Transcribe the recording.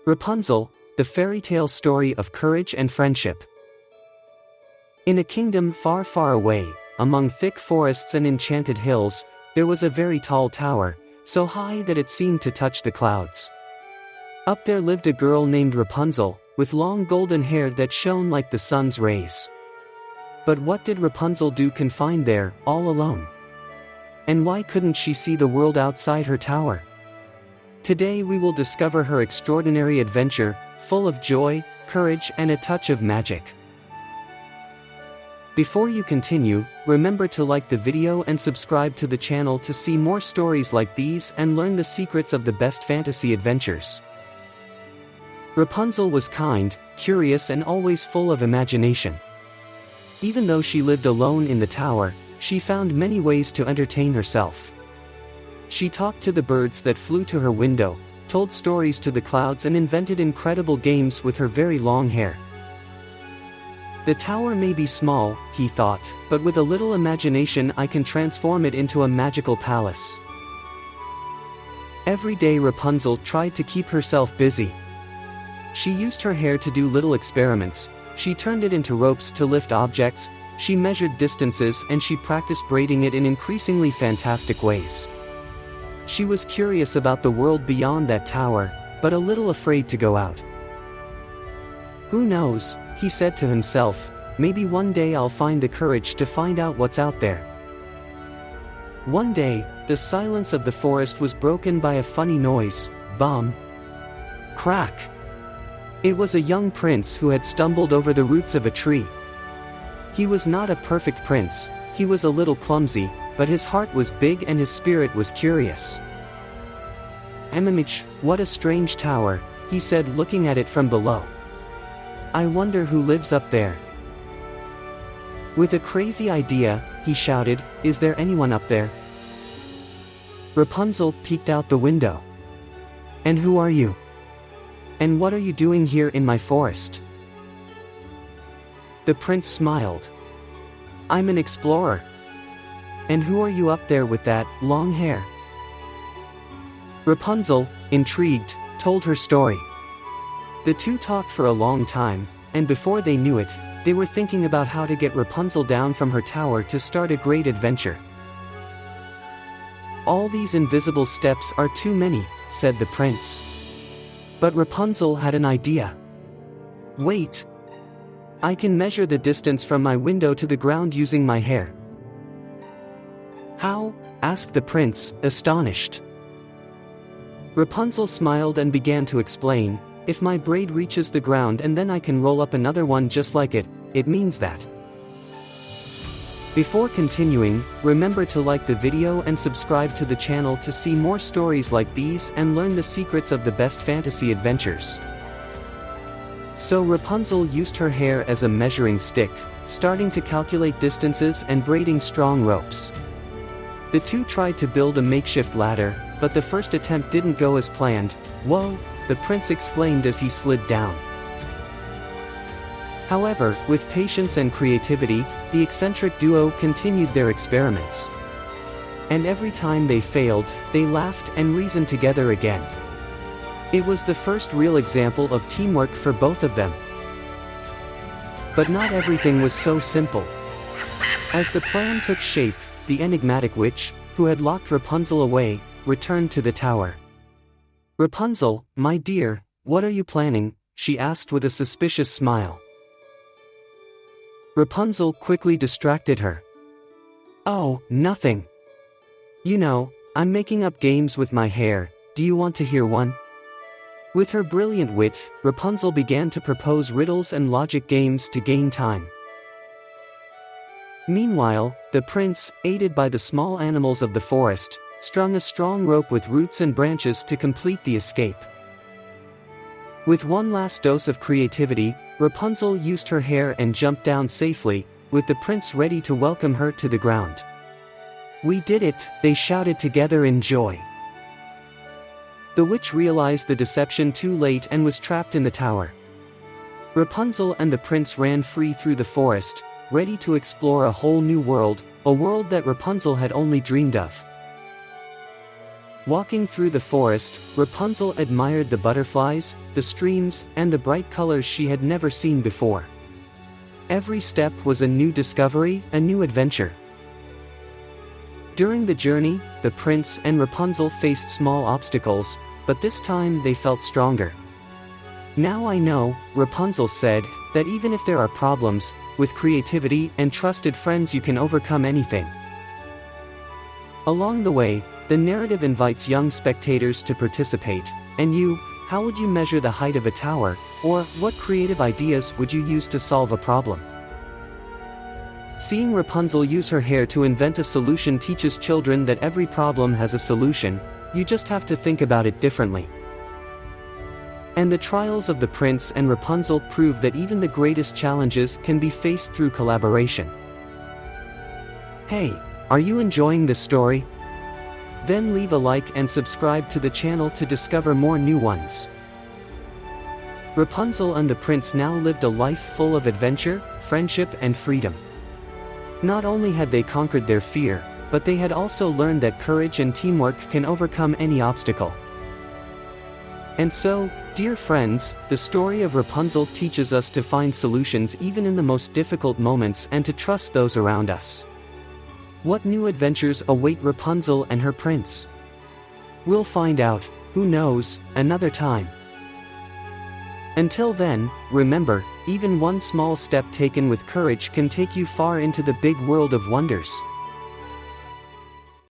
Rapunzel, the fairy tale story of courage and friendship. In a kingdom far, far away, among thick forests and enchanted hills, there was a very tall tower, so high that it seemed to touch the clouds. Up there lived a girl named Rapunzel, with long golden hair that shone like the sun's rays. But what did Rapunzel do confined there, all alone? And why couldn't she see the world outside her tower? Today we will discover her extraordinary adventure, full of joy, courage, and a touch of magic. Before you continue, remember to like the video and subscribe to the channel to see more stories like these and learn the secrets of the best fantasy adventures. Rapunzel was kind, curious, and always full of imagination. Even though she lived alone in the tower, she found many ways to entertain herself. She talked to the birds that flew to her window, told stories to the clouds, and invented incredible games with her very long hair. The tower may be small, he thought, but with a little imagination I can transform it into a magical palace. Every day Rapunzel tried to keep herself busy. She used her hair to do little experiments, she turned it into ropes to lift objects, she measured distances, and she practiced braiding it in increasingly fantastic ways. She was curious about the world beyond that tower, but a little afraid to go out. Who knows, he said to himself, maybe one day I'll find the courage to find out what's out there. One day, the silence of the forest was broken by a funny noise, bum, crack. It was a young prince who had stumbled over the roots of a tree. He was not a perfect prince, he was a little clumsy, but his heart was big and his spirit was curious. "Emimich, what a strange tower," he said, looking at it from below. "I wonder who lives up there." With a crazy idea, he shouted, "Is there anyone up there?" Rapunzel peeked out the window. "And who are you? And what are you doing here in my forest?" The prince smiled. "I'm an explorer." "And who are you up there with that long hair?" Rapunzel, intrigued, told her story. The two talked for a long time, and before they knew it, they were thinking about how to get Rapunzel down from her tower to start a great adventure. "All these invisible steps are too many," said the prince. But Rapunzel had an idea. "Wait! I can measure the distance from my window to the ground using my hair." "How?" asked the prince, astonished. Rapunzel smiled and began to explain, "If my braid reaches the ground and then I can roll up another one just like it, it means that." Before continuing, remember to like the video and subscribe to the channel to see more stories like these and learn the secrets of the best fantasy adventures. So Rapunzel used her hair as a measuring stick, starting to calculate distances and braiding strong ropes. The two tried to build a makeshift ladder, but the first attempt didn't go as planned. "Whoa!" the prince exclaimed as he slid down. However, with patience and creativity, the eccentric duo continued their experiments. And every time they failed, they laughed and reasoned together again. It was the first real example of teamwork for both of them. But not everything was so simple. As the plan took shape, the enigmatic witch, who had locked Rapunzel away, returned to the tower. "Rapunzel, my dear, what are you planning?" she asked with a suspicious smile. Rapunzel quickly distracted her. "Oh, nothing. You know, I'm making up games with my hair, do you want to hear one?" With her brilliant wit, Rapunzel began to propose riddles and logic games to gain time. Meanwhile, the prince, aided by the small animals of the forest, strung a strong rope with roots and branches to complete the escape. With one last dose of creativity, Rapunzel used her hair and jumped down safely, with the prince ready to welcome her to the ground. "We did it!" they shouted together in joy. The witch realized the deception too late and was trapped in the tower. Rapunzel and the prince ran free through the forest, ready to explore a whole new world, a world that Rapunzel had only dreamed of. Walking through the forest, Rapunzel admired the butterflies, the streams, and the bright colors she had never seen before. Every step was a new discovery, a new adventure. During the journey, the prince and Rapunzel faced small obstacles, but this time they felt stronger. "Now I know," Rapunzel said, "that even if there are problems, with creativity and trusted friends you can overcome anything." Along the way, the narrative invites young spectators to participate. And you, how would you measure the height of a tower, or what creative ideas would you use to solve a problem? Seeing Rapunzel use her hair to invent a solution teaches children that every problem has a solution, you just have to think about it differently. And the trials of the prince and Rapunzel prove that even the greatest challenges can be faced through collaboration. Hey, are you enjoying this story? Then leave a like and subscribe to the channel to discover more new ones. Rapunzel and the prince now lived a life full of adventure, friendship, and freedom. Not only had they conquered their fear, but they had also learned that courage and teamwork can overcome any obstacle. And so, dear friends, the story of Rapunzel teaches us to find solutions even in the most difficult moments and to trust those around us. What new adventures await Rapunzel and her prince? We'll find out, who knows, another time. Until then, remember, even one small step taken with courage can take you far into the big world of wonders.